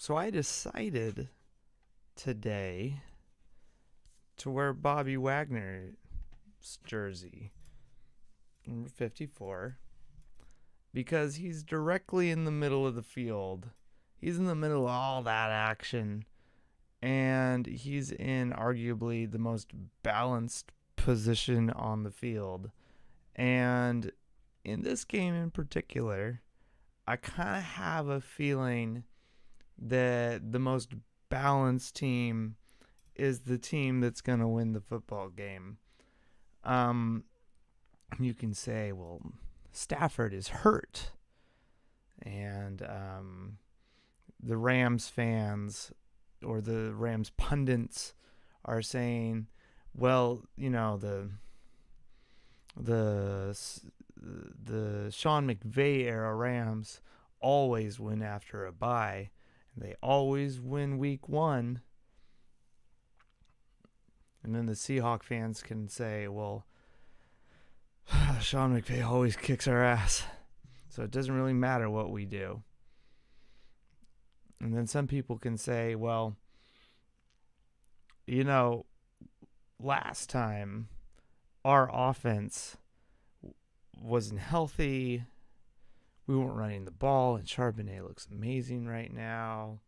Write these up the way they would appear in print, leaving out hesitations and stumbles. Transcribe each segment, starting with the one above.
So I decided today to wear Bobby Wagner's jersey, number 54, because he's directly in the middle of the field. He's in the middle of all that action, and he's in arguably the most balanced position on the field. And in this game in particular, I kind of have a feeling that the most balanced team is the team that's going to win the football game. You can say, well, Stafford is hurt. And the Rams fans or the Rams pundits are saying, well, the Sean McVay era Rams always win after a bye. And they always win week 1. And then the Seahawks fans can say, well, Sean McVay always kicks our ass. So it doesn't really matter what we do. And then some people can say, well, last time our offense wasn't healthy. We weren't running the ball, and Charbonnet looks amazing right now.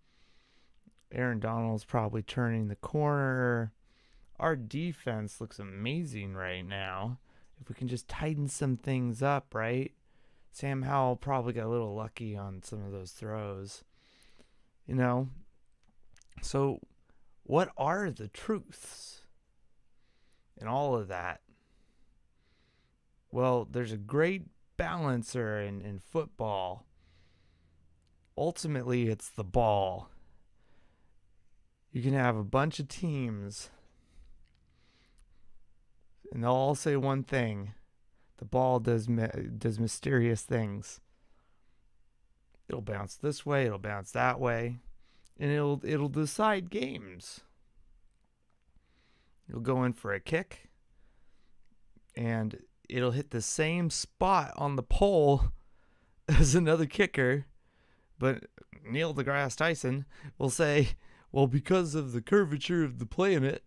Aaron Donald's probably turning the corner. Our defense looks amazing right now. If we can just tighten some things up, right? Sam Howell probably got a little lucky on some of those throws. So what are the truths in all of that? Well, there's a great balancer in football. Ultimately, it's the ball. You can have a bunch of teams, and they'll all say one thing: the ball does mysterious things. It'll bounce this way, it'll bounce that way, and it'll decide games. You'll go in for a kick, and it'll hit the same spot on the pole as another kicker, but Neil deGrasse Tyson will say, well, because of the curvature of the planet,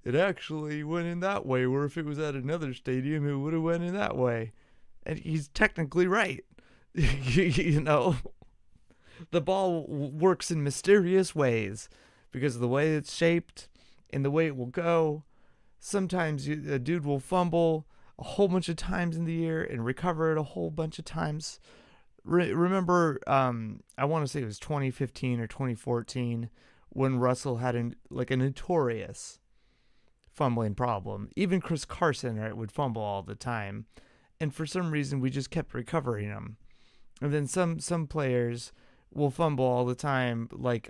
it actually went in that way, where if it was at another stadium, it would have went in that way. And he's technically right. The ball works in mysterious ways because of the way it's shaped and the way it will go. Sometimes a dude will fumble a whole bunch of times in the air and recover it a whole bunch of times. Remember, I want to say it was 2015 or 2014 when Russell had a notorious fumbling problem. Even Chris Carson, right, would fumble all the time. And for some reason, we just kept recovering them. And then some players will fumble all the time, like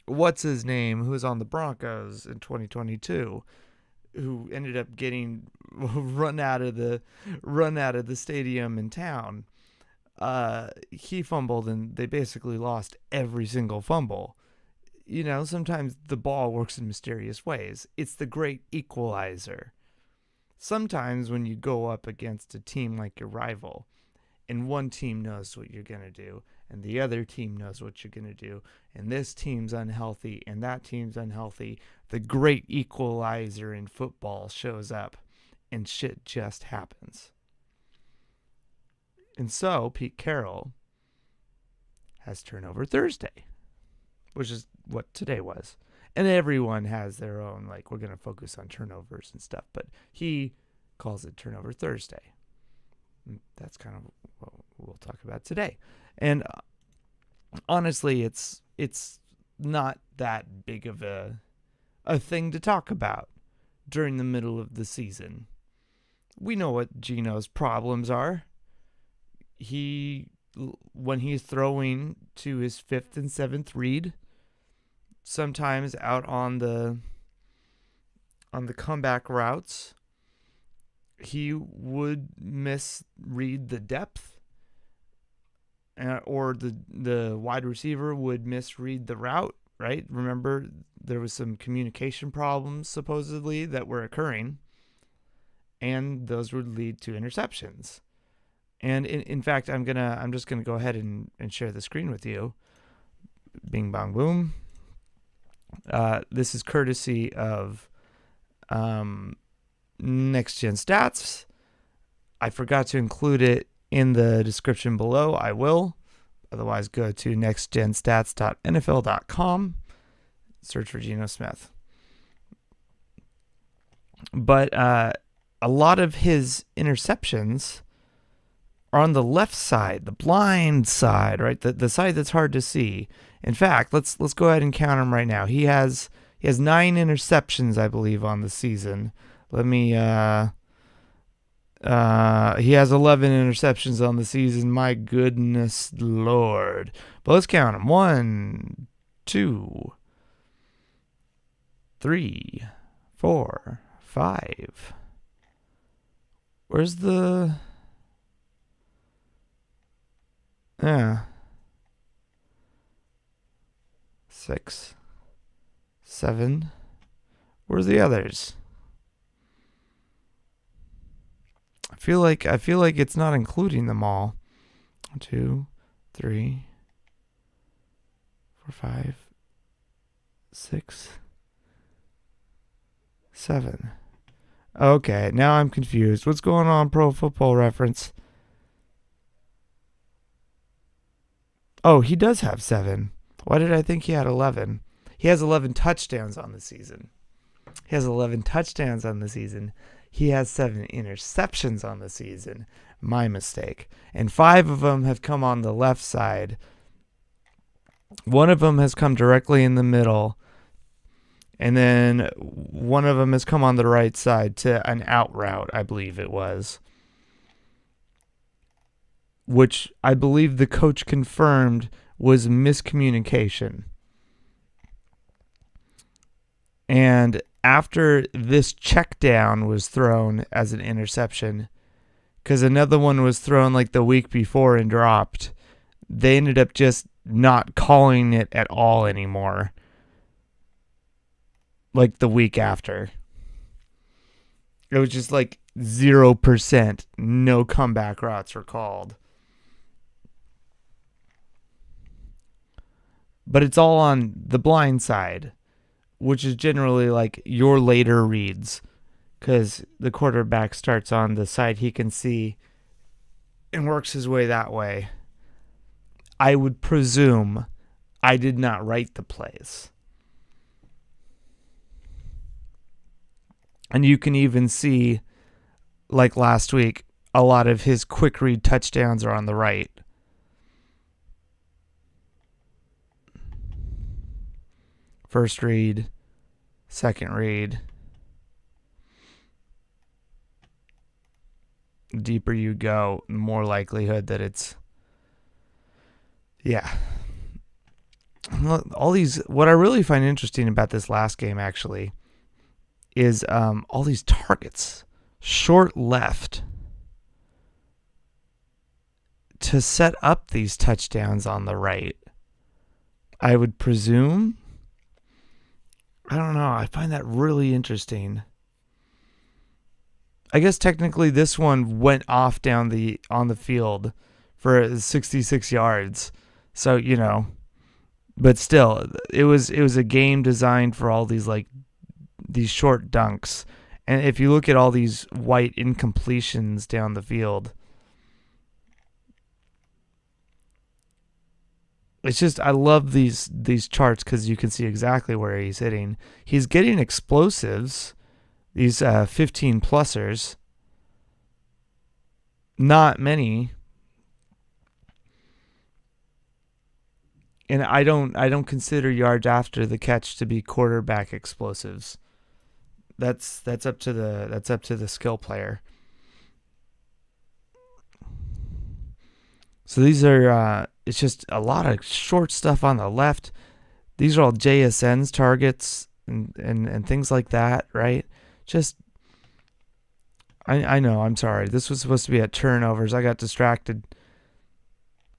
what's his name, who was on the Broncos in 2022, who ended up getting run out of the stadium in town. He fumbled, and they basically lost every single fumble. Sometimes the ball works in mysterious ways. It's the great equalizer. Sometimes when you go up against a team like your rival, and one team knows what you're going to do, and the other team knows what you're going to do, and this team's unhealthy, and that team's unhealthy, the great equalizer in football shows up, and shit just happens. And so Pete Carroll has Turnover Thursday, which is what today was. And everyone has their own, we're going to focus on turnovers and stuff, but he calls it Turnover Thursday. And that's kind of what we'll talk about today. And honestly, it's not that big of a thing to talk about during the middle of the season. We know what Geno's problems are. When he's throwing to his 5th and 7th read, sometimes out on the comeback routes, he would misread the depth, or the wide receiver would misread the route, right? Remember, there was some communication problems supposedly that were occurring, and those would lead to interceptions. And in fact, I'm just gonna go ahead and share the screen with you, Bing Bong Boom. This is courtesy of Next Gen Stats. I forgot to include it in the description below. I will. Otherwise, go to nextgenstats.nfl.com. Search for Geno Smith. But a lot of his interceptions are on the left side, the blind side, right? The side that's hard to see. In fact, let's go ahead and count them right now. He has 9 interceptions, I believe, on the season. Let me. He has 11 interceptions on the season. My goodness Lord! But let's count them. 1, 2, 3, 4, 5. Where's the? Yeah. 6, 7. Where's the others? I feel like it's not including them all. 1, 2, 3, 4, 5, 6, 7. Okay, now I'm confused. What's going on, Pro Football Reference? Oh, he does have 7. Why did I think he had 11? He has 11 touchdowns on the season. He has 11 touchdowns on the season. He has 7 interceptions on the season. My mistake. And 5 of them have come on the left side. One of them has come directly in the middle. And then one of them has come on the right side to an out route, I believe it was. Which I believe the coach confirmed was miscommunication. And after this check down was thrown as an interception, because another one was thrown like the week before and dropped, they ended up just not calling it at all anymore. Like the week after. It was just like 0%. No comeback routes were called. But it's all on the blind side, which is generally like your later reads, because the quarterback starts on the side he can see and works his way that way. I would presume I did not write the plays. And you can even see, like last week, a lot of his quick read touchdowns are on the right. First read, second read. The deeper you go, the more likelihood that it's... Yeah. All these... What I really find interesting about this last game, actually, is all these targets. Short left to set up these touchdowns on the right. I would presume... I don't know. I find that really interesting. I guess technically this one went off on the field for 66 yards. So, you know, but still, it was a game designed for all these short dunks. And if you look at all these white incompletions down the field, it's just, I love these charts because you can see exactly where he's hitting. He's getting explosives, these 15-plussers. Not many. And I don't consider yards after the catch to be quarterback explosives. That's up to the skill player. So these are it's just a lot of short stuff on the left. These are all JSN's targets and things like that, right? Just I know, I'm sorry. This was supposed to be at turnovers. I got distracted.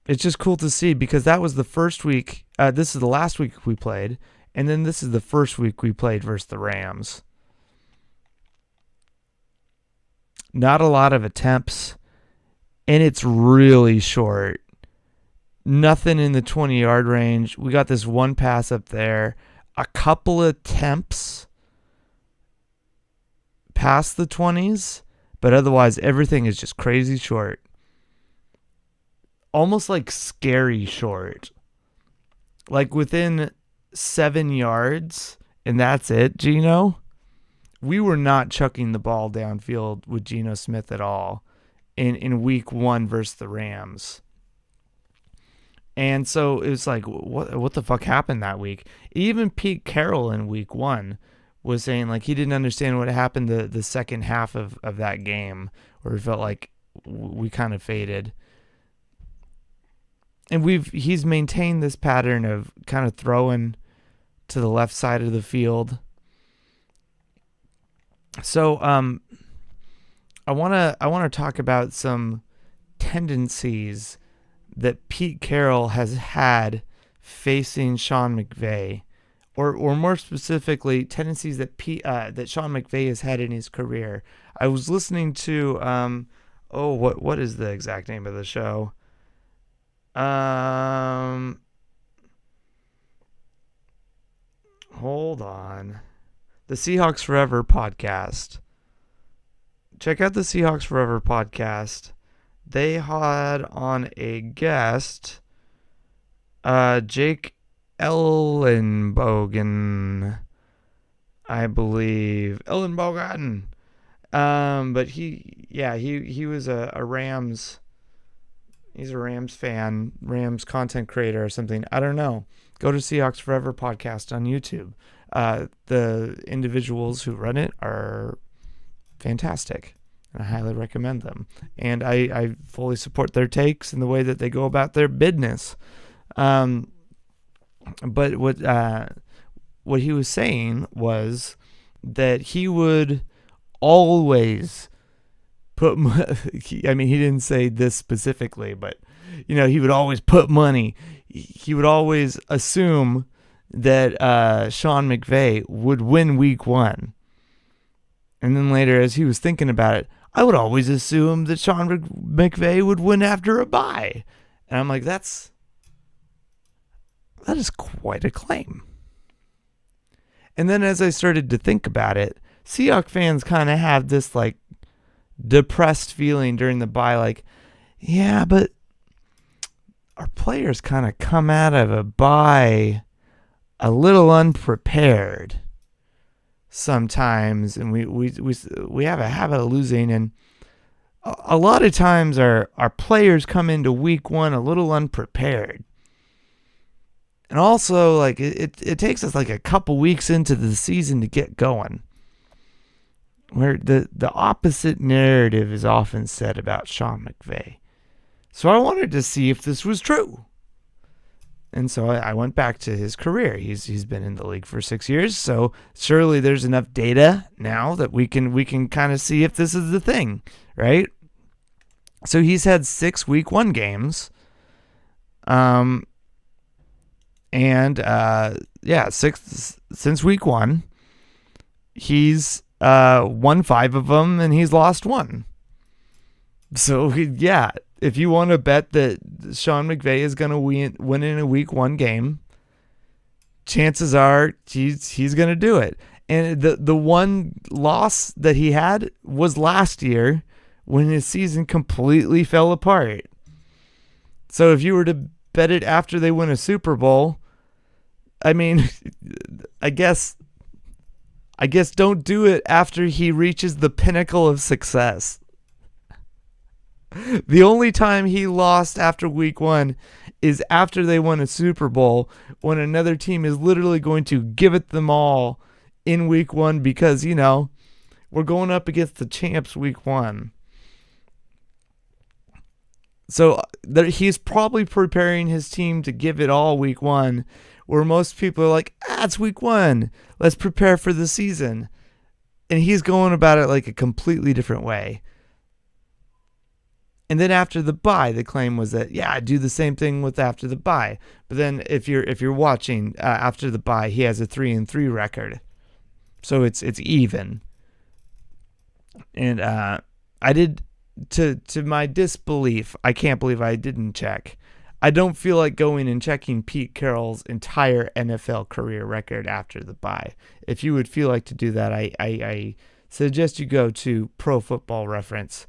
It's just cool to see because that was the first week. This is the last week we played, and then this is the first week we played versus the Rams. Not a lot of attempts, and it's really short. nothing in the 20-yard range. We got this one pass up there, a couple of attempts past the 20s, but otherwise everything is just crazy short. Almost like scary short. Like within 7 yards, and that's it, Geno. We were not chucking the ball downfield with Geno Smith at all in week 1 versus the Rams. And so it was like, what the fuck happened that week? Even Pete Carroll in week 1 was saying like he didn't understand what happened the second half of that game, where he felt like we kind of faded. And he's maintained this pattern of kind of throwing to the left side of the field. So I wanna talk about some tendencies that Pete Carroll has had facing Sean McVay, or more specifically, tendencies that that Sean McVay has had in his career. I was listening to what is the exact name of the show? Hold on. The Seahawks Forever podcast. Check out the Seahawks Forever podcast. They had on a guest, Jake Ellenbogen, I believe. Ellenbogen. But he was a Rams. He's a Rams fan, Rams content creator or something. I don't know. Go to Seahawks Forever podcast on YouTube. The individuals who run it are fantastic, and I highly recommend them. And I fully support their takes and the way that they go about their business. But what he was saying was that he would always put he didn't say this specifically, but he would always put money. He would always assume that Sean McVay would win week 1. And then later, as he was thinking about it, I would always assume that Sean McVay would win after a bye. And I'm like, that is quite a claim. And then as I started to think about it, Seahawks fans kind of have this like depressed feeling during the bye, like, yeah, but our players kind of come out of a bye a little unprepared sometimes, and we have a habit of losing, and a lot of times our players come into week 1 a little unprepared. And also, like, it takes us like a couple weeks into the season to get going, where the opposite narrative is often said about Sean McVay. So I wanted to see if this was true. And so I went back to his career. He's been in the league for 6 years, so surely there's enough data now that we can kind of see if this is the thing, right? So he's had 6 week 1 games. Six since week 1. He's won 5 of them, and he's lost 1. So, if you want to bet that Sean McVay is going to win in a week 1 game, chances are he's going to do it. And the one loss that he had was last year when his season completely fell apart. So if you were to bet it after they win a Super Bowl, I guess don't do it after he reaches the pinnacle of success. The only time he lost after week 1 is after they won a Super Bowl, when another team is literally going to give it them all in week 1 because, we're going up against the champs week 1. So he's probably preparing his team to give it all week 1, where most people are like, it's week 1. Let's prepare for the season. And he's going about it like a completely different way. And then after the bye, the claim was that, do the same thing with after the bye. But then if you're watching after the bye, he has a 3-3 record. So it's even. And I did, to my disbelief, I can't believe I didn't check. I don't feel like going and checking Pete Carroll's entire NFL career record after the bye. If you would feel like to do that, I suggest you go to Pro Football Reference.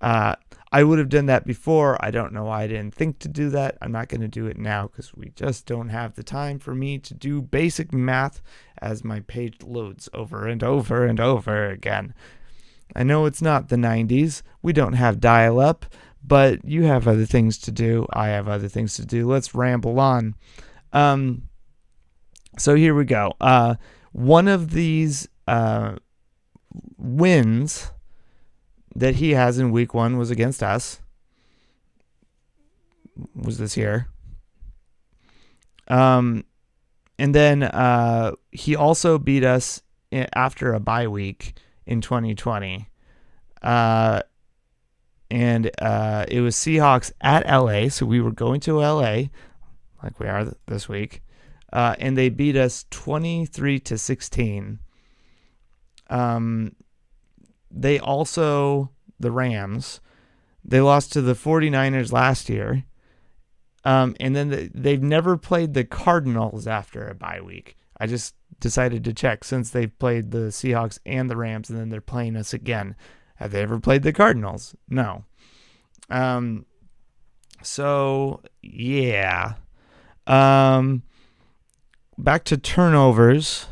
I would have done that before. I don't know why I didn't think to do that. I'm not going to do it now because we just don't have the time for me to do basic math as my page loads over and over and over again. I know it's not the 90s. We don't have dial-up, but you have other things to do. I have other things to do. Let's ramble on. So here we go. One of these wins that he has in week 1 was against us. Was this year. And then he also beat us after a bye week in 2020. And it was Seahawks at LA. So we were going to LA like we are this week. And they beat us 23-16. They also, the Rams, they lost to the 49ers last year. And then they've never played the Cardinals after a bye week. I just decided to check since they've played the Seahawks and the Rams, and then they're playing us again. Have they ever played the Cardinals? No. So, yeah. Back to turnovers.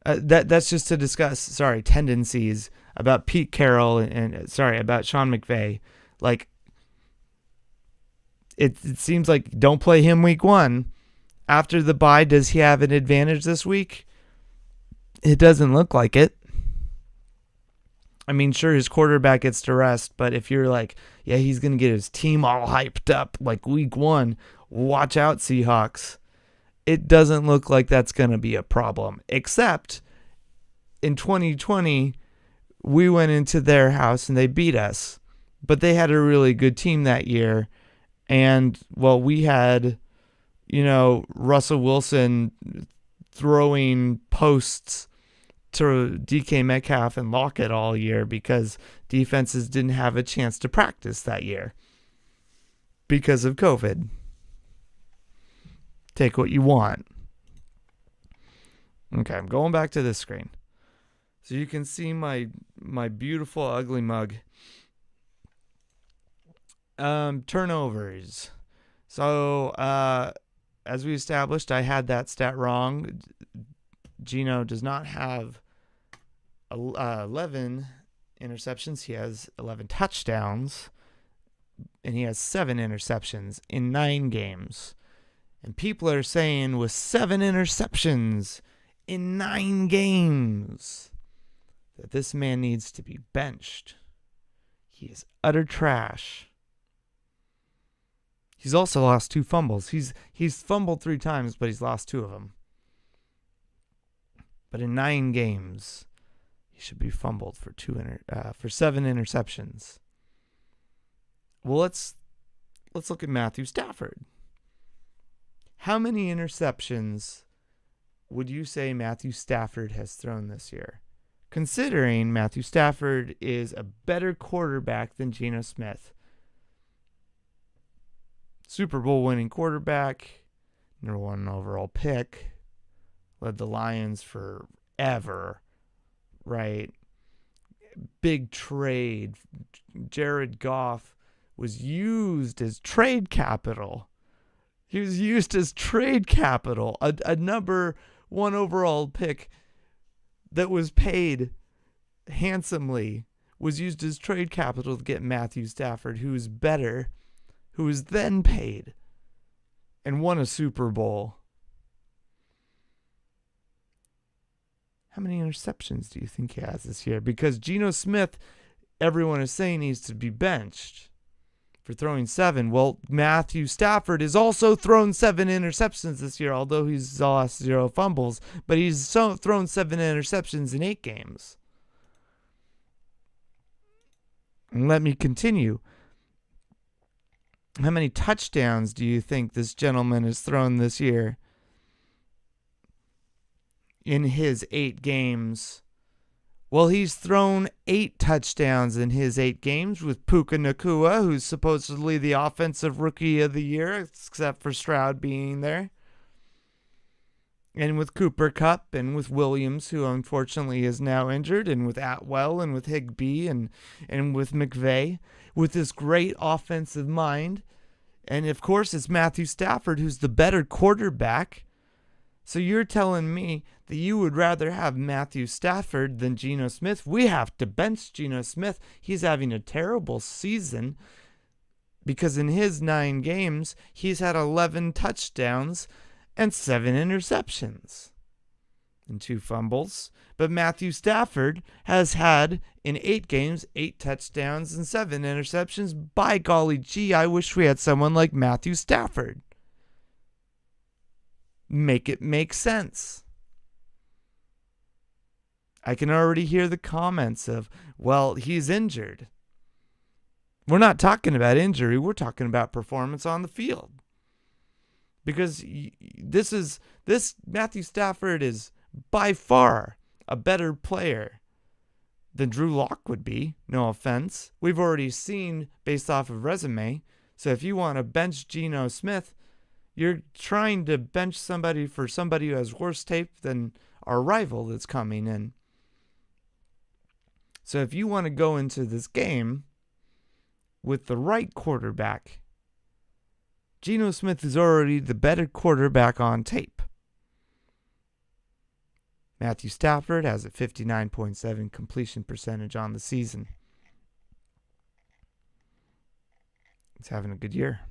That's just to discuss, tendencies about Pete Carroll and about Sean McVay. Like, it seems like don't play him week 1. After the bye, does he have an advantage this week? It doesn't look like it. I mean, sure, his quarterback gets to rest, but if you're like, yeah, he's going to get his team all hyped up like week 1, watch out, Seahawks. It doesn't look like that's going to be a problem, except in 2020, we went into their house and they beat us, but they had a really good team that year. And, well, we had, Russell Wilson throwing posts to DK Metcalf and Lockett all year because defenses didn't have a chance to practice that year because of COVID. Take what you want. Okay, I'm going back to this screen. So you can see my beautiful ugly mug. Turnovers. So, as we established, I had that stat wrong. Gino does not have 11 interceptions. He has 11 touchdowns, and he has 7 interceptions in 9 games. And people are saying with 7 interceptions in 9 games that this man needs to be benched. He is utter trash. He's also lost 2 fumbles. He's fumbled 3 times, but he's lost 2 of them. But in 9 games, he should be fumbled for 7 interceptions. Well, let's look at Matthew Stafford. How many interceptions would you say Matthew Stafford has thrown this year? Considering Matthew Stafford is a better quarterback than Geno Smith. Super Bowl winning quarterback, number 1 overall pick, led the Lions forever, right? Big trade. Jared Goff was used as trade capital. He was used as trade capital. A number 1 overall pick that was paid handsomely was used as trade capital to get Matthew Stafford, who is better, who was then paid and won a Super Bowl. How many interceptions do you think he has this year? Because Geno Smith, everyone is saying, needs to be benched for throwing 7. Well, Matthew Stafford has also thrown 7 interceptions this year, although he's lost 0 fumbles. But he's thrown 7 interceptions in 8 games. And let me continue. How many touchdowns do you think this gentleman has thrown this year? In his 8 games Well, he's thrown 8 touchdowns in his 8 games with Puka Nacua, who's supposedly the offensive rookie of the year, except for Stroud being there. And with Cooper Kupp and with Williams, who unfortunately is now injured, and with Atwell and with Higbee and with McVay, with this great offensive mind. And of course, it's Matthew Stafford, who's the better quarterback. So you're telling me that you would rather have Matthew Stafford than Geno Smith? We have to bench Geno Smith. He's having a terrible season because in his 9 games, he's had 11 touchdowns and 7 interceptions and 2 fumbles. But Matthew Stafford has had, in 8 games, 8 touchdowns and 7 interceptions. By golly gee, I wish we had someone like Matthew Stafford. Make it make sense. I can already hear the comments of, well, he's injured. We're not talking about injury. We're talking about performance on the field. Because this Matthew Stafford is by far a better player than Drew Lock would be. No offense. We've already seen based off of resume. So if you want to bench Geno Smith, you're trying to bench somebody for somebody who has worse tape than our rival that's coming in. So if you want to go into this game with the right quarterback, Geno Smith is already the better quarterback on tape. Matthew Stafford has a 59.7 completion percentage on the season. He's having a good year.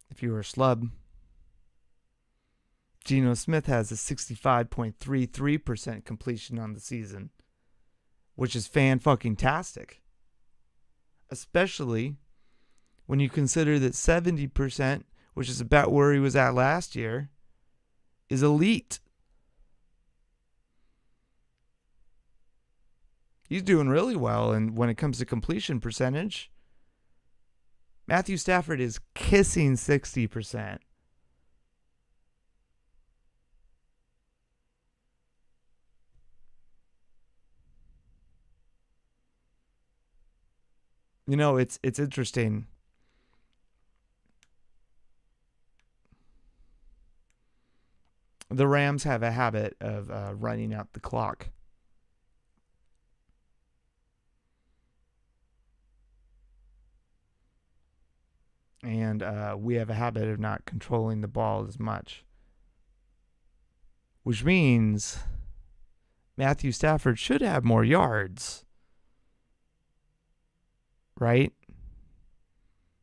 If you were a slub, Geno Smith has a 65.33% completion on the season, which is fan-fucking-tastic. Especially when you consider that 70%, which is about where he was at last year, is elite. He's doing really well, and when it comes to completion percentage, Matthew Stafford is kissing 60%. You know, it's interesting. The Rams have a habit of running out the clock. And we have a habit of not controlling the ball as much. Which means Matthew Stafford should have more yards. Right?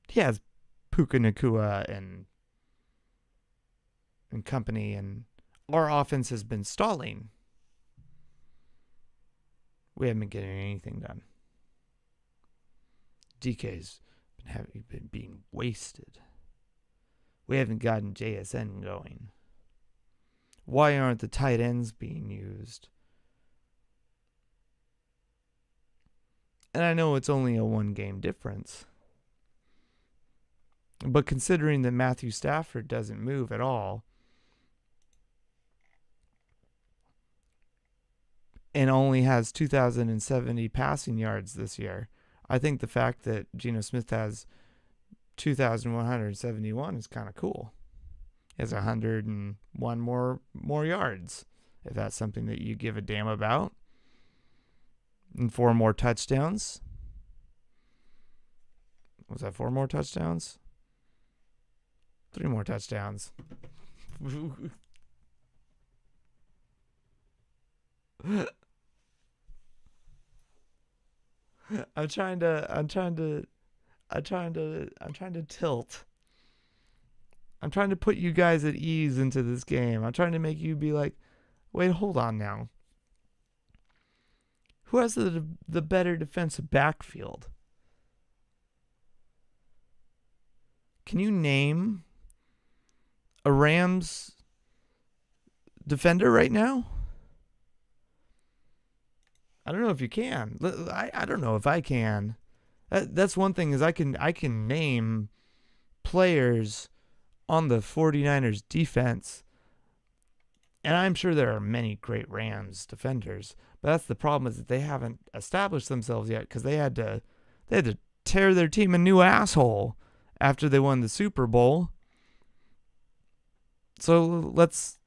He has Puka Nacua and company, and our offense has been stalling. We haven't been getting anything done. DK's been being wasted. We haven't gotten JSN going. Why aren't the tight ends being used? And I know it's only a 1-game difference. But considering that Matthew Stafford doesn't move at all, and only has 2,070 passing yards this year, I think the fact that Geno Smith has 2,171 is kind of cool. He has 101 more yards, if that's something that you give a damn about. And 4 more touchdowns. Was that 4 more touchdowns? 3 more touchdowns. I'm trying to tilt. I'm trying to put you guys at ease into this game. I'm trying to make you be like, wait, hold on now. Who has the better defensive backfield? Can you name a Rams defender right now? I don't know if you can. I don't know if I can. That's one thing, is I can name players on the 49ers defense And I'm sure there are many great Rams defenders, but that's the problem, is that they haven't established themselves yet, because they had to tear their team a new asshole after they won the Super Bowl. So let's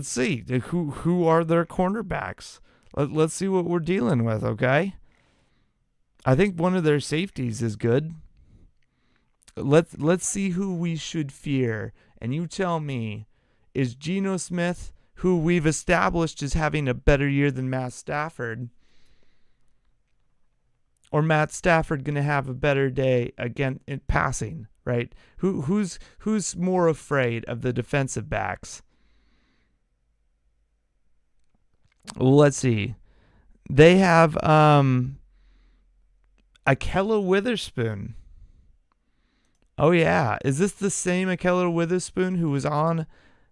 see who are their cornerbacks. Let's see what we're dealing with, okay? I think one of their safeties is good. Let's see who we should fear. And you tell me, is Geno Smith, who we've established is having a better year than Matt Stafford, or Matt Stafford going to have a better day again in passing, right? Who's more afraid of the defensive backs? Well, let's see. They have Ahkello Witherspoon. Oh, yeah. Is this the same Ahkello Witherspoon who was on?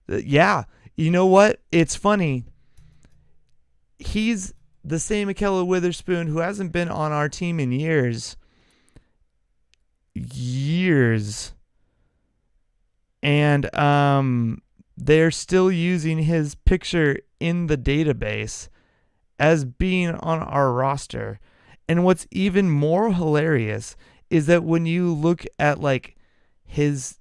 Yeah. You know what? It's funny. He's the same Ahkello Witherspoon who hasn't been on our team in years. And they're still using his picture in the database as being on our roster. And what's even more hilarious is that when you look at like his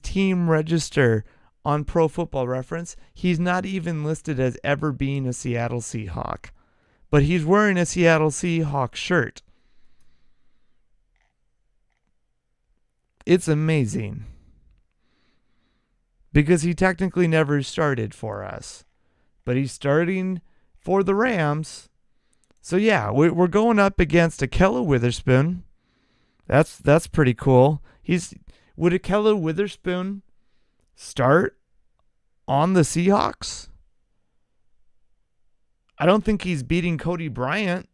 team register on Pro Football Reference, he's not even listed as ever being a Seattle Seahawk, but he's wearing a Seattle Seahawks shirt. It's amazing, because he technically never started for us, but he's starting for the Rams. So yeah, we're going up against Ahkello Witherspoon. That's pretty cool. Would Ahkello Witherspoon start on the Seahawks? I don't think he's beating Cody Bryant.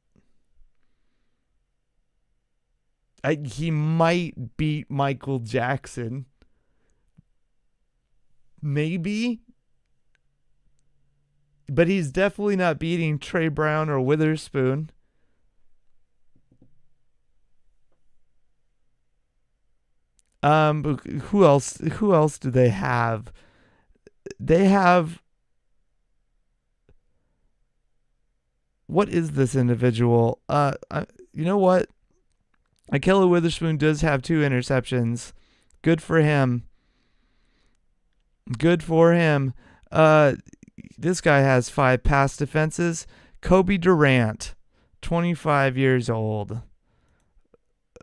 He might beat Michael Jackson. Maybe. But he's definitely not beating Trey Brown or Witherspoon. Who else do they have? They have, what is this individual? You know what? Ahkello Witherspoon does have 2 interceptions. Good for him. This guy has 5 pass defenses. Kobe Durant, 25 years old.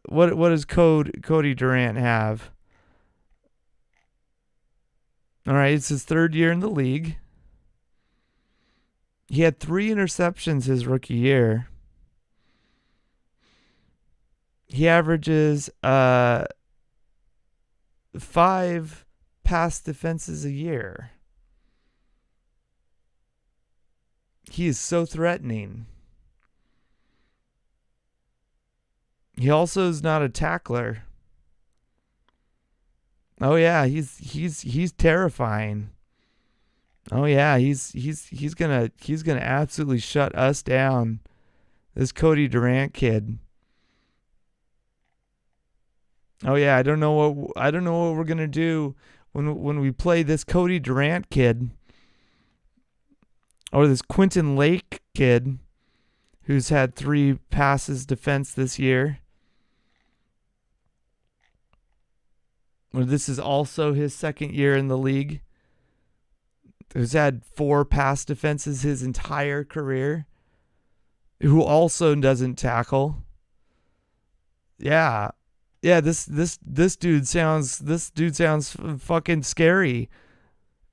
What does Cody Durant have? All right, it's his 3rd year in the league. He had 3 interceptions his rookie year. He averages 5 pass defenses a year. He is so threatening. He also is not a tackler. Oh yeah, he's terrifying. Oh yeah, he's gonna absolutely shut us down. This Cody Durant kid. Oh yeah, I don't know what we're gonna do when we play this Cody Durant kid, or this Quentin Lake kid, who's had 3 passes defense this year. Or this is also his 2nd year in the league. Who's had 4 pass defenses his entire career. Who also doesn't tackle. Yeah. Yeah, this dude sounds fucking scary.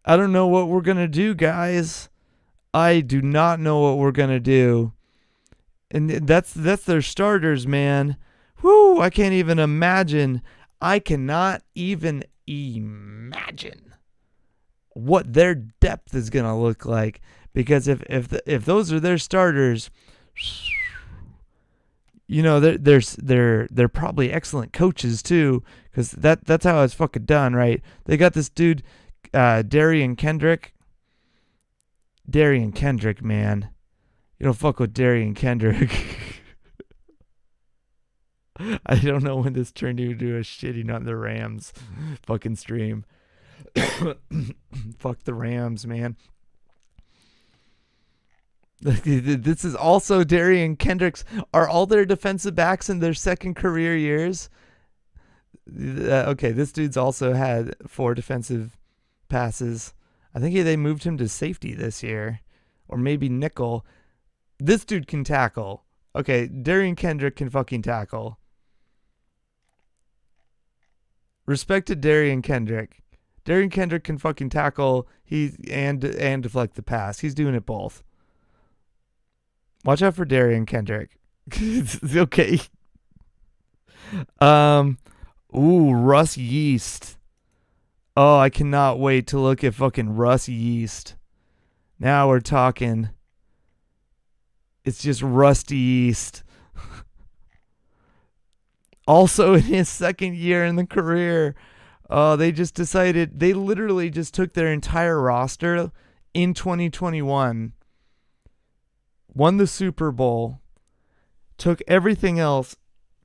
I don't know what we're gonna do, guys. I do not know what we're gonna do. And that's their starters, man. Whoo, I can't even imagine. I cannot even imagine what their depth is gonna look like, because if those are their starters, you know, they're probably excellent coaches too, because that's how it's fucking done, right? They got this dude, Darian Kendrick. Darian Kendrick, man, you don't fuck with Darian Kendrick. I don't know when this turned into a shitting on the Rams fucking stream. Fuck the Rams, man. This is also Darian Kendricks. Are all their defensive backs in their second career years? Okay, this dude's also had 4 defensive passes. I think they moved him to safety this year, or maybe nickel. This dude can tackle. Okay, Darian Kendrick can fucking tackle. Respect to Darian Kendrick. Darian Kendrick can fucking tackle and deflect the pass. He's doing it both. Watch out for Darian Kendrick. Okay. Russ Yeast. Oh, I cannot wait to look at fucking Russ Yeast. Now we're talking. It's just Rusty Yeast. Also in his second year in the career. They just decided, they literally just took their entire roster in 2021, won the Super Bowl, took everything else,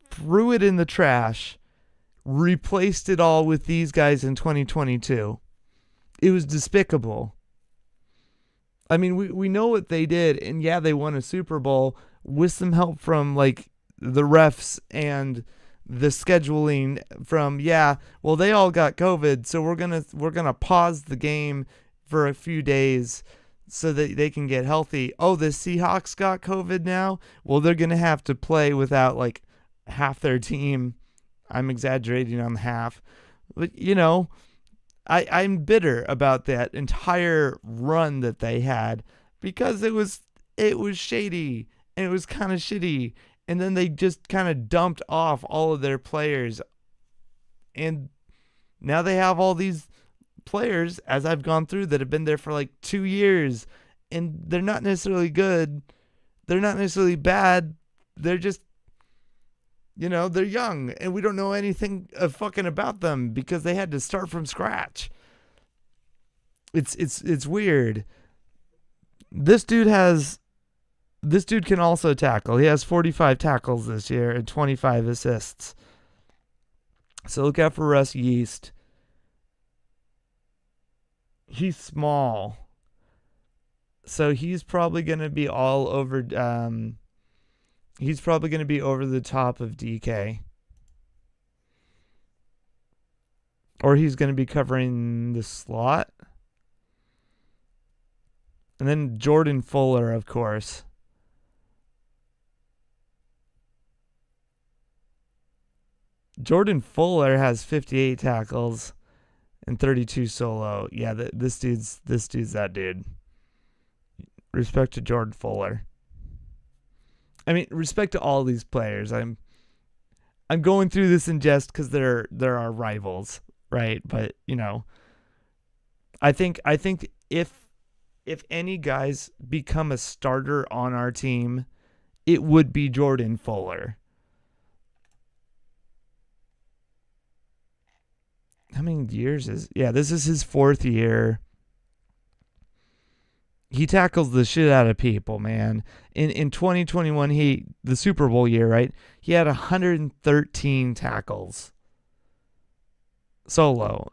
threw it in the trash, replaced it all with these guys in 2022. It was despicable. I mean, we know what they did, and yeah, they won a Super Bowl with some help from like the refs and the scheduling from, they all got COVID, so we're gonna pause the game for a few days so that they can get healthy. Oh, the Seahawks got COVID now? Well, they're gonna have to play without like half their team. I'm exaggerating on the half. But I'm bitter about that entire run that they had because it was shady and it was kind of shitty. And then they just kind of dumped off all of their players. And now they have all these players, as I've gone through, that have been there for like 2 years. And they're not necessarily good. They're not necessarily bad. They're just, they're young. And we don't know anything fucking about them because they had to start from scratch. It's weird. This dude can also tackle. He has 45 tackles this year and 25 assists. So look out for Russ Yeast. He's small. So he's probably going to be all over. He's probably going to be over the top of DK. Or he's going to be covering the slot. And then Jordan Fuller, of course. Jordan Fuller has 58 tackles and 32 solo. Yeah, this dude's that dude. Respect to Jordan Fuller. I mean, respect to all these players. I'm going through this in jest because they're our rivals, right? But I think if any guys become a starter on our team, it would be Jordan Fuller. How many years this is his 4th year. He tackles the shit out of people, man. In 2021, the Super Bowl year, right? He had 113 tackles. Solo.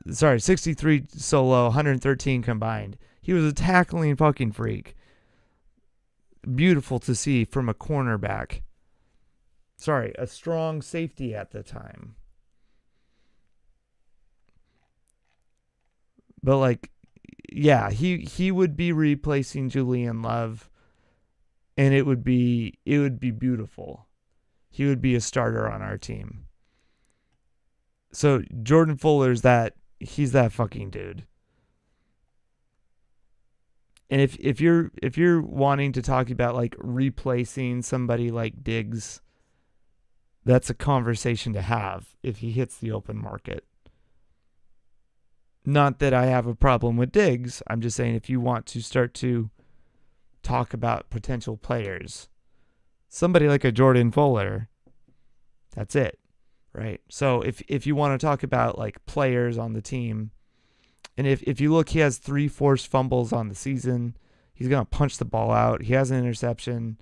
63 solo, 113 combined. He was a tackling fucking freak. Beautiful to see from a cornerback. A strong safety at the time. But he would be replacing Julian Love, and it would be beautiful. He would be a starter on our team. So Jordan Fuller's he's that fucking dude. And if you're wanting to talk about like replacing somebody like Diggs, that's a conversation to have if he hits the open market. Not that I have a problem with Diggs. I'm just saying if you want to start to talk about potential players, somebody like a Jordan Fuller, that's it, right? So if you want to talk about like players on the team, and if you look, he has 3 forced fumbles on the season. He's going to punch the ball out. He has an interception,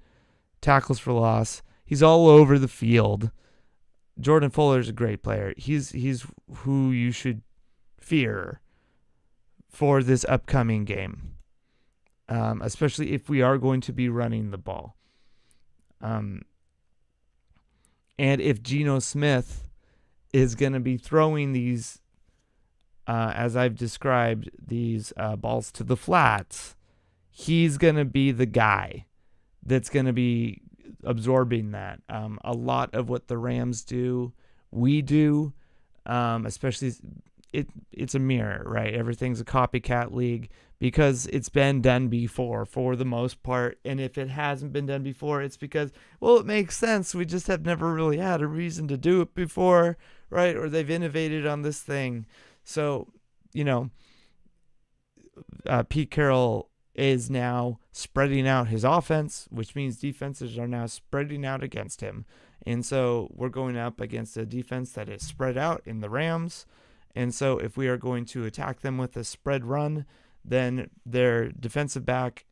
tackles for loss. He's all over the field. Jordan Fuller is a great player. He's who you should fear for this upcoming game, especially if we are going to be running the ball. And if Geno Smith is going to be throwing these, as I've described, these balls to the flats, he's going to be the guy that's going to be absorbing that. A lot of what the Rams do, we do, especially it's a mirror, right? Everything's a copycat league because it's been done before for the most part. And if it hasn't been done before, it's because, well, it makes sense. We just have never really had a reason to do it before, right? Or they've innovated on this thing. So, Pete Carroll is now spreading out his offense, which means defenses are now spreading out against him. And so we're going up against a defense that is spread out in the Rams. And so if we are going to attack them with a spread run, then their defensive back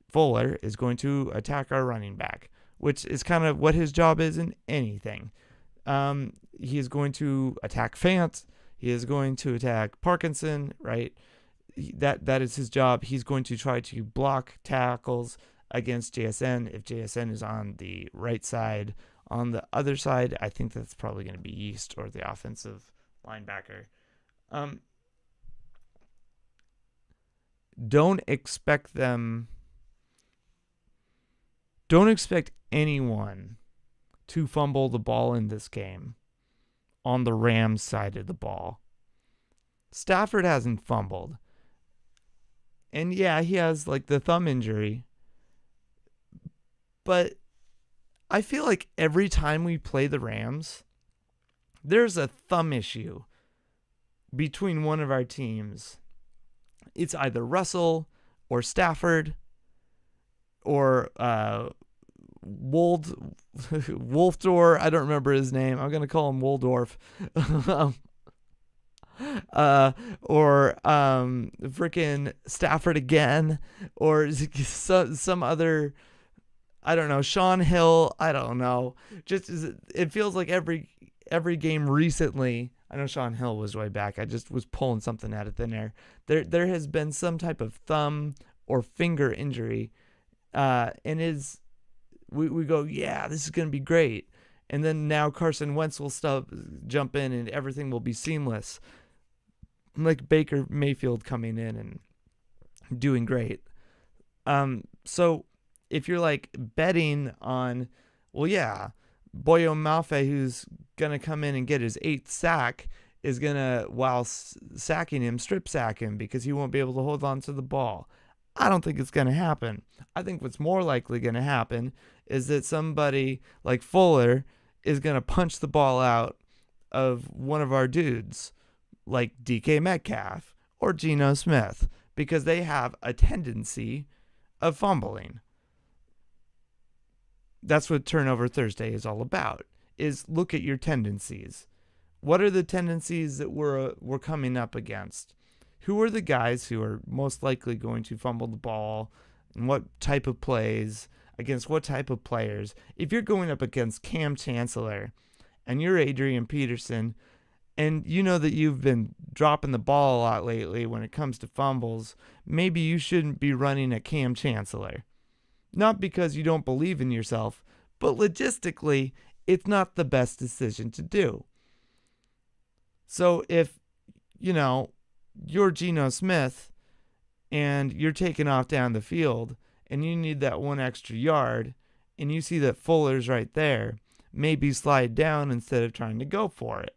Fuller is going to attack our running back, which is kind of what his job is in anything. He is going to attack Fant. He is going to attack Parkinson, right? That is his job. He's going to try to block tackles against JSN if JSN is on the right side. On the other side, I think that's probably going to be Yeast or the offensive linebacker. Don't expect anyone to fumble the ball in this game on the Rams side of the ball. Stafford hasn't fumbled. And yeah, he has like the thumb injury. But I feel like every time we play the Rams, there's a thumb issue between one of our teams. It's either Russell or Stafford or Wolfdor. I don't remember his name. I'm going to call him Woldorf. Or freaking Stafford again, or some other, I don't know, Sean Hill, I don't know. Just it feels like every game recently, I know Sean Hill was way back, I just was pulling something out of thin air. There has been some type of thumb or finger injury, and we go, yeah, this is going to be great. And then now Carson Wentz will jump in and everything will be seamless. Like Baker Mayfield coming in and doing great. So if you're like betting on, well, yeah, Boyo Mafe, who's going to come in and get his 8th sack, is going to, while sacking him, strip sack him because he won't be able to hold on to the ball. I don't think it's going to happen. I think what's more likely going to happen is that somebody like Fuller is going to punch the ball out of one of our dudes, like DK Metcalf or Geno Smith, because they have a tendency of fumbling. That's what Turnover Thursday is all about, is look at your tendencies. What are the tendencies that we're coming up against? Who are the guys who are most likely going to fumble the ball, and what type of plays, against what type of players? If you're going up against Cam Chancellor and you're Adrian Peterson, and you know that you've been dropping the ball a lot lately when it comes to fumbles, maybe you shouldn't be running at Cam Chancellor. Not because you don't believe in yourself, but logistically, it's not the best decision to do. So if, you're Geno Smith and you're taking off down the field and you need that one extra yard and you see that Fuller's right there, maybe slide down instead of trying to go for it.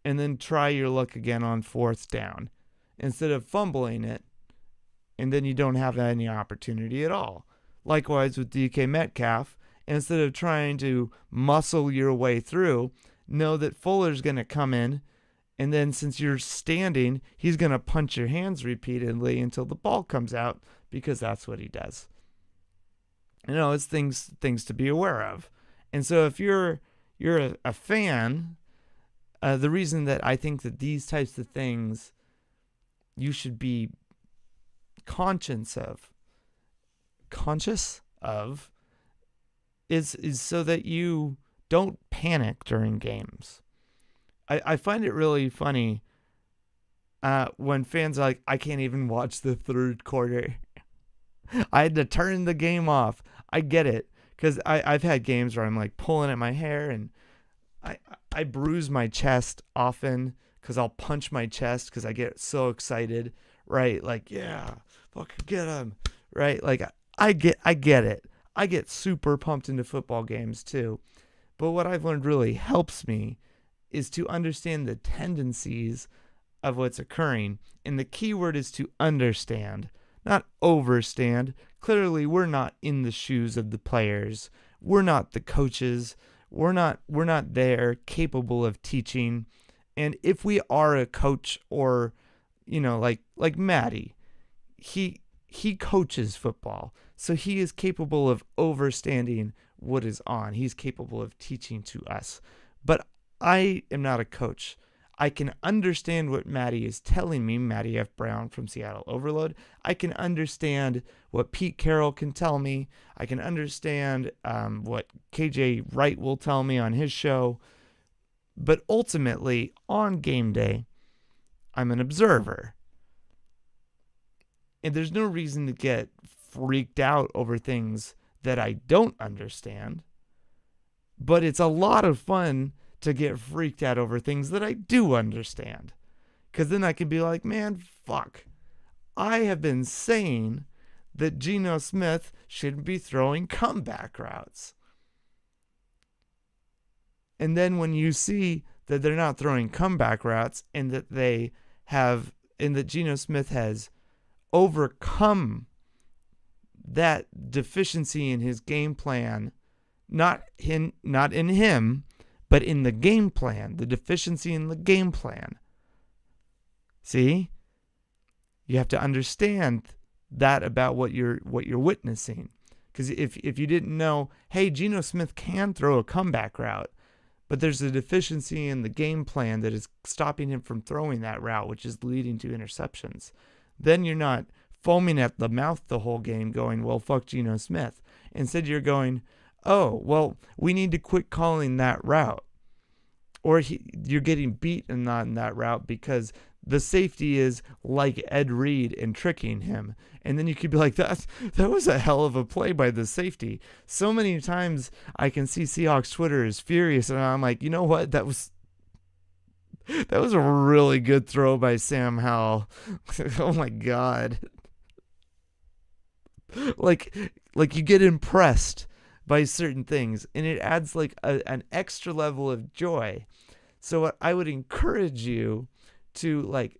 And then try your luck again on 4th down instead of fumbling it, and then you don't have any opportunity at all. Likewise with DK Metcalf, instead of trying to muscle your way through, know that Fuller's going to come in, and then since you're standing, he's going to punch your hands repeatedly until the ball comes out, because that's what he does. It's things to be aware of. And so if you're a fan, the reason that I think that these types of things you should be conscious of is so that you don't panic during games. I find it really funny when fans are like, I can't even watch the third quarter. I had to turn the game off. I get it, because I've had games where I'm like pulling at my hair, and I I bruise my chest often because I'll punch my chest because I get so excited, right? Like, yeah, fucking get him, right? Like I get it. I get super pumped into football games too. But what I've learned really helps me is to understand the tendencies of what's occurring. And the key word is to understand, not overstand. Clearly, we're not in the shoes of the players. We're not the coaches. We're not there capable of teaching. And if we are a coach, or like Maddie, he coaches football. So he is capable of understanding what is on. He's capable of teaching to us. But I am not a coach. I can understand what Maddie is telling me, Maddie F. Brown from Seattle Overload. I can understand what Pete Carroll can tell me. I can understand what KJ Wright will tell me on his show. But ultimately, on game day, I'm an observer. And there's no reason to get freaked out over things that I don't understand. But it's a lot of fun to get freaked out over things that I do understand. Because then I can be like, man, fuck. I have been saying that Geno Smith shouldn't be throwing comeback routes. And then when you see that they're not throwing comeback routes, and that Geno Smith has overcome that deficiency in his game plan, not in him, but in the game plan, the deficiency in the game plan. See? You have to understand that about what you're witnessing. Because if you didn't know, hey, Geno Smith can throw a comeback route, but there's a deficiency in the game plan that is stopping him from throwing that route, which is leading to interceptions, then you're not foaming at the mouth the whole game going, well, fuck Geno Smith. Instead, you're going, oh, well, we need to quit calling that route. Or you're getting beaten on that route because the safety is like Ed Reed and tricking him. And then you could be like, that was a hell of a play by the safety. So many times I can see Seahawks Twitter is furious, and I'm like, you know what? That was a really good throw by Sam Howell. Oh my God. Like you get impressed by certain things, and it adds like an extra level of joy. So I would encourage you to, like,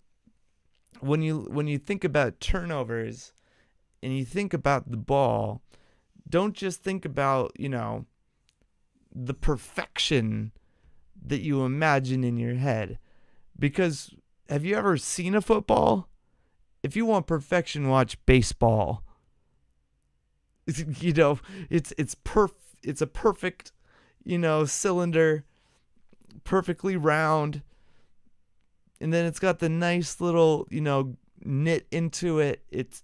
when you think about turnovers and you think about the ball, don't just think about, the perfection that you imagine in your head. Because have you ever seen a football? If you want perfection, watch baseball. It's a perfect, cylinder, perfectly round, and then it's got the nice little, knit into it. It's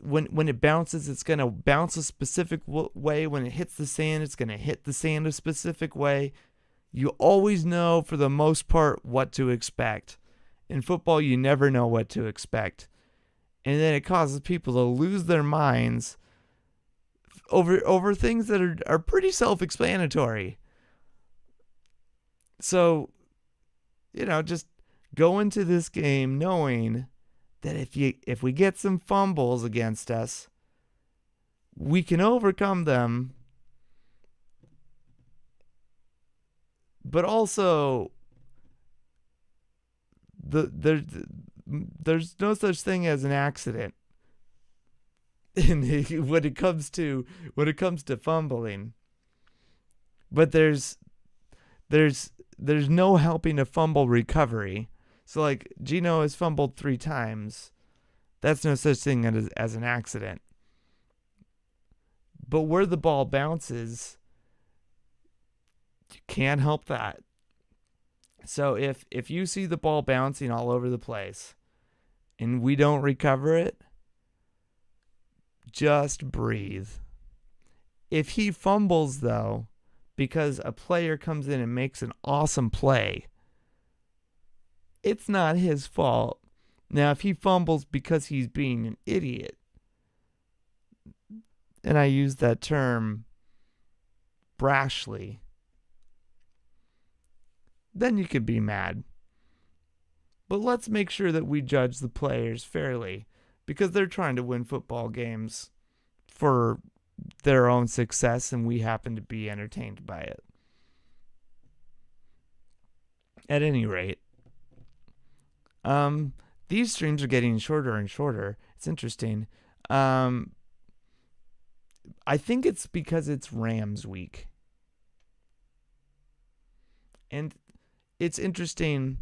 when it bounces, it's gonna bounce a specific way. When it hits the sand, it's gonna hit the sand a specific way. You always know, for the most part, what to expect. In football, you never know what to expect, and then it causes people to lose their minds over things that are pretty self-explanatory. So, just go into this game knowing that if we get some fumbles against us, we can overcome them. But also, there's no such thing as an accident. When it comes to fumbling, but there's no helping a fumble recovery. So like Geno has fumbled 3 times. That's no such thing as an accident. But where the ball bounces, you can't help that. So if you see the ball bouncing all over the place and we don't recover it, just breathe. If he fumbles, though, because a player comes in and makes an awesome play, it's not his fault. Now, if he fumbles because he's being an idiot, and I use that term brashly, then you could be mad. But let's make sure that we judge the players fairly, because they're trying to win football games for their own success, and we happen to be entertained by it. At any rate, these streams are getting shorter and shorter. It's interesting. I think it's because it's Rams week. And it's interesting,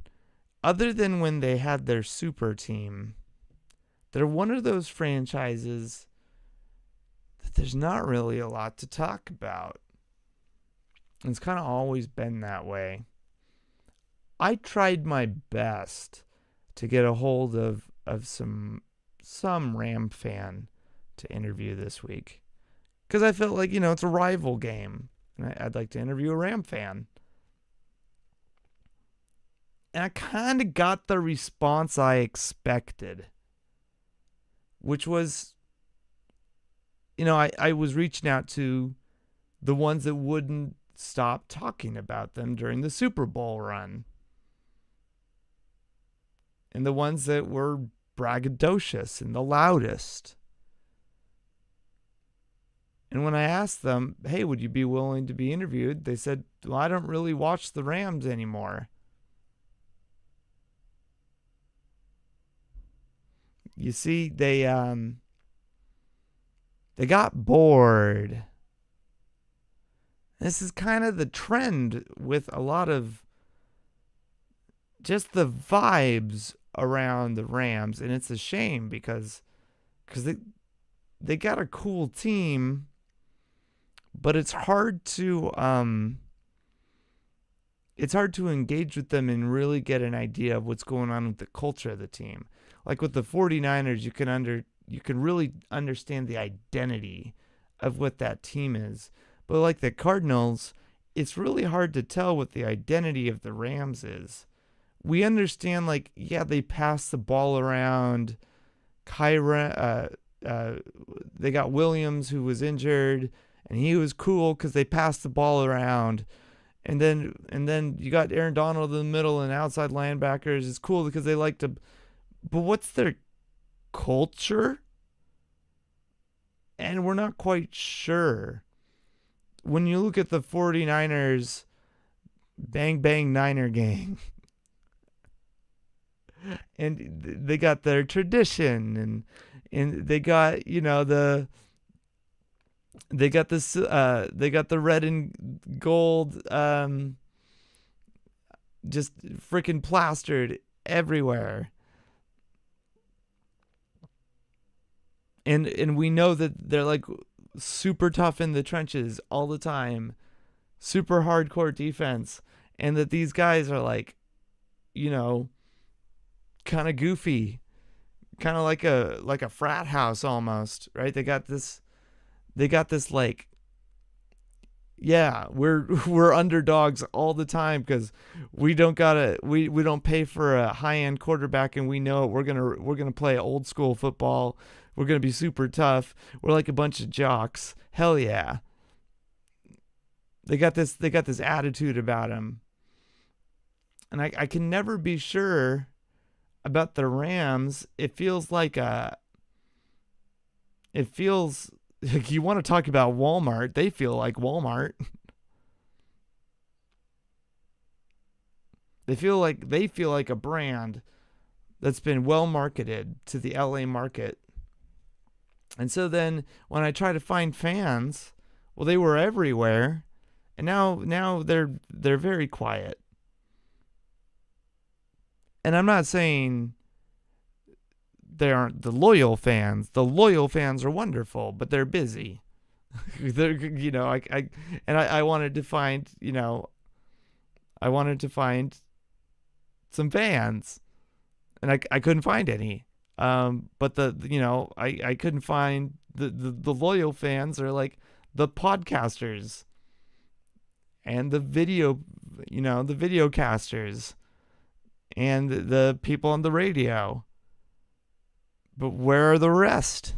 other than when they had their super team, they're one of those franchises that there's not really a lot to talk about. It's kind of always been that way. I tried my best to get a hold of some Ram fan to interview this week, because I felt like, it's a rival game, and I'd like to interview a Ram fan. And I kind of got the response I expected, which was, I was reaching out to the ones that wouldn't stop talking about them during the Super Bowl run, and the ones that were braggadocious and the loudest. And when I asked them, hey, would you be willing to be interviewed? They said, well, I don't really watch the Rams anymore. You see, they got bored. This is kind of the trend with a lot of just the vibes around the Rams, and it's a shame because they got a cool team, but it's hard to engage with them and really get an idea of what's going on with the culture of the team. Like with the 49ers, you can really understand the identity of what that team is. But like the Cardinals, it's really hard to tell what the identity of the Rams is. We understand, like, yeah, they pass the ball around. They got Williams, who was injured, and he was cool because they passed the ball around. And then you got Aaron Donald in the middle and outside linebackers. It's cool because they like to. But what's their culture? And we're not quite sure. When you look at the 49ers, bang, bang, Niner gang. And they got their tradition, and they got, they got this, they got the red and gold, just freaking plastered everywhere. And we know that they're like super tough in the trenches all the time, super hardcore defense, and that these guys are like, kind of goofy, kind of like a frat house almost, right? They got this like, yeah, we're underdogs all the time because we don't pay for a high-end quarterback, and we know we're gonna play old school football. We're gonna be super tough. We're like a bunch of jocks. Hell yeah. They got this attitude about them, and I can never be sure about the Rams. It feels like you want to talk about Walmart. They feel like Walmart. They feel like a brand that's been well marketed to the LA market. And so then when I try to find fans, well, they were everywhere, and now they're very quiet. And I'm not saying they aren't the loyal fans. The loyal fans are wonderful, but they're busy. They're, I wanted to find, some fans, and I couldn't find any. But I couldn't find the loyal fans are like the podcasters and the video casters and the people on the radio. But where are the rest?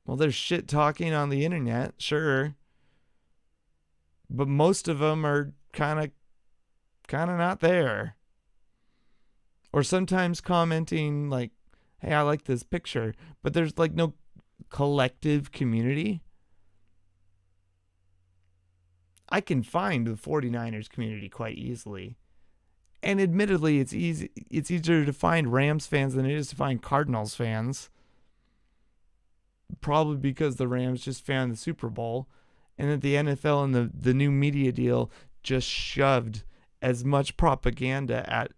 Well, there's shit talking on the internet, sure, but most of them are kind of not there. Or sometimes commenting like, "Hey, I like this picture," but there's like no collective community. I can find the 49ers community quite easily. And admittedly, it's easier to find Rams fans than it is to find Cardinals fans. Probably because the Rams just found the Super Bowl, and that the NFL and the new media deal just shoved as much propaganda at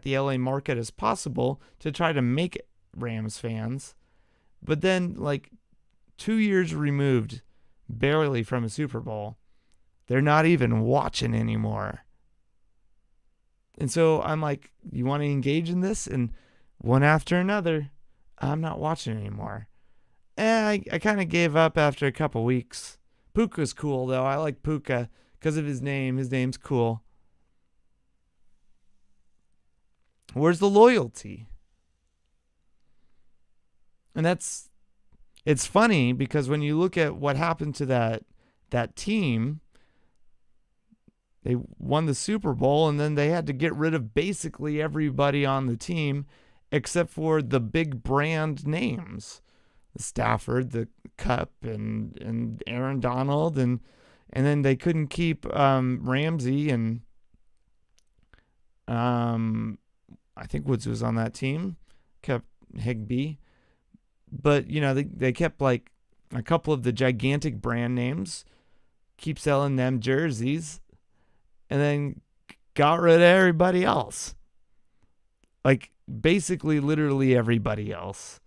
the LA market as possible to try to make Rams fans. But then, like 2 years removed, barely from a Super Bowl, they're not even watching anymore. And so I'm like, you want to engage in this? And one after another, I'm not watching anymore. And I kind of gave up after a couple weeks. Puka's cool, though. I like Puka because of his name. His name's cool. Where's the loyalty? And it's funny because when you look at what happened to that team, they won the Super Bowl and then they had to get rid of basically everybody on the team except for the big brand names. Stafford, the Cup, and Aaron Donald, and then they couldn't keep Ramsey, and I think Woods was on that team, kept Higbee, but they kept like a couple of the gigantic brand names, keep selling them jerseys, and then got rid of everybody else, like basically literally everybody else.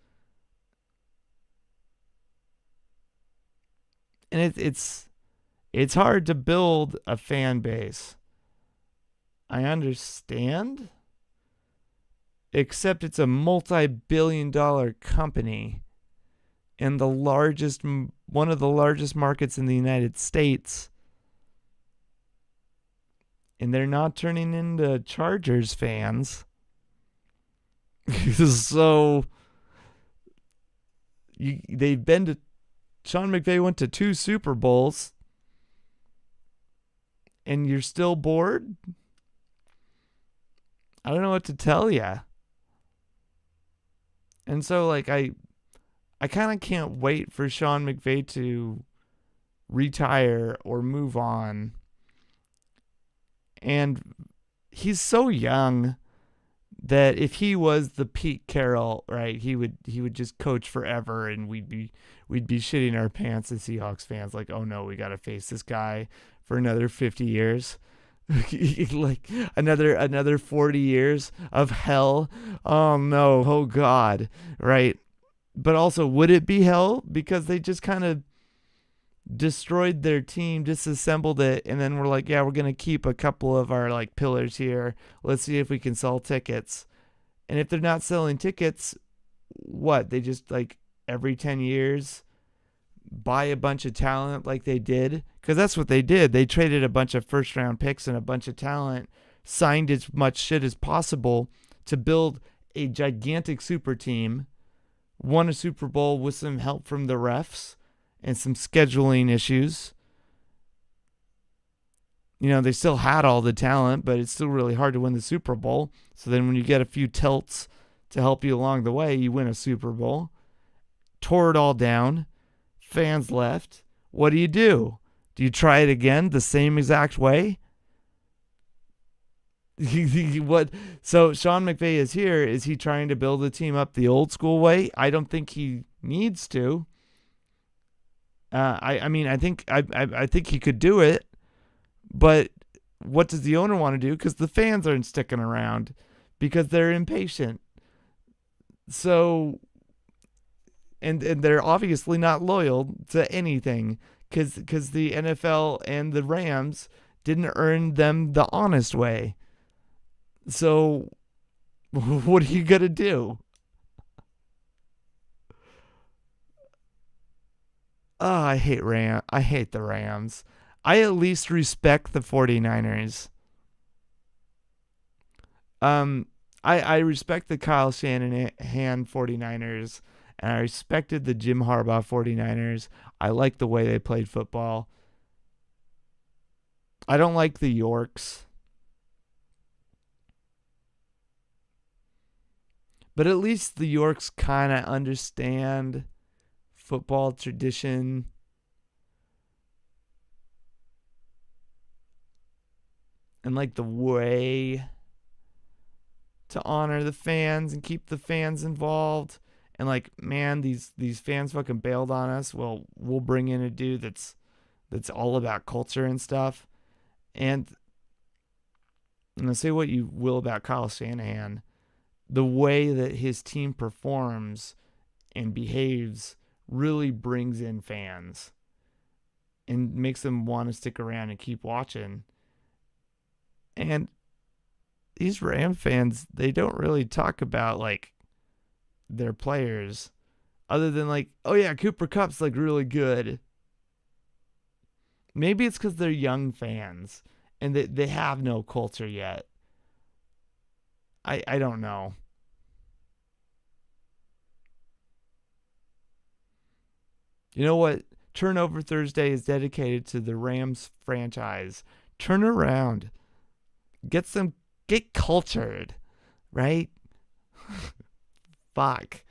And it's hard to build a fan base. I understand. Except it's a multi-billion-dollar company in one of the largest markets in the United States. And they're not turning into Chargers fans. So they've been to Sean McVay went to 2 Super Bowls and you're still bored? I don't know what to tell you. And so like I kind of can't wait for Sean McVay to retire or move on. And he's so young that if he was the Pete Carroll, right, he would just coach forever, and we'd be shitting our pants as Seahawks fans, like, oh no, we got to face this guy for another 50 years, like another 40 years of hell. Oh no, oh God, right? But also, would it be hell because they just kind of destroyed their team, disassembled it, and then we're like, yeah, we're gonna keep a couple of our like pillars here. Let's see if we can sell tickets. And if they're not selling tickets, what? They just like every 10 years buy a bunch of talent like they did? Because that's what they did. They traded a bunch of first round picks and a bunch of talent, signed as much shit as possible to build a gigantic super team, won a Super Bowl with some help from the refs and some scheduling issues. They still had all the talent, but it's still really hard to win the Super Bowl. So then when you get a few tilts to help you along the way, you win a Super Bowl. Tore it all down. Fans left. What do? Do you try it again the same exact way? What? So Sean McVay is here. Is he trying to build a team up the old school way? I don't think he needs to. I think he could do it, but what does the owner want to do? Because the fans aren't sticking around because they're impatient. So, and they're obviously not loyal to anything because the NFL and the Rams didn't earn them the honest way. So, what are you gonna do? Oh, I hate the Rams. I at least respect the 49ers. I respect the Kyle Shanahan 49ers, and I respected the Jim Harbaugh 49ers. I like the way they played football. I don't like the Yorks. But at least the Yorks kind of understand football tradition. And like the way to honor the fans and keep the fans involved. And like, man, these fans fucking bailed on us. Well, we'll bring in a dude that's all about culture and stuff. And say what you will about Kyle Shanahan, the way that his team performs and behaves really brings in fans and makes them want to stick around and keep watching. And these Ram fans, they don't really talk about like their players other than like, oh yeah, Cooper Kupp's like really good. Maybe it's because they're young fans and they have no culture yet. I don't know. You know what? Turnover Thursday is dedicated to the Rams franchise. Turn around. Get cultured, right? Fuck.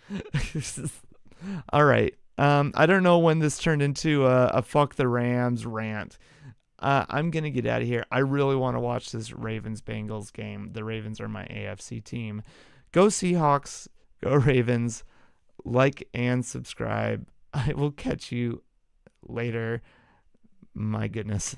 All right. I don't know when this turned into a fuck the Rams rant. I'm going to get out of here. I really want to watch this Ravens-Bengals game. The Ravens are my AFC team. Go Seahawks. Go Ravens. Like and subscribe. I will catch you later. My goodness.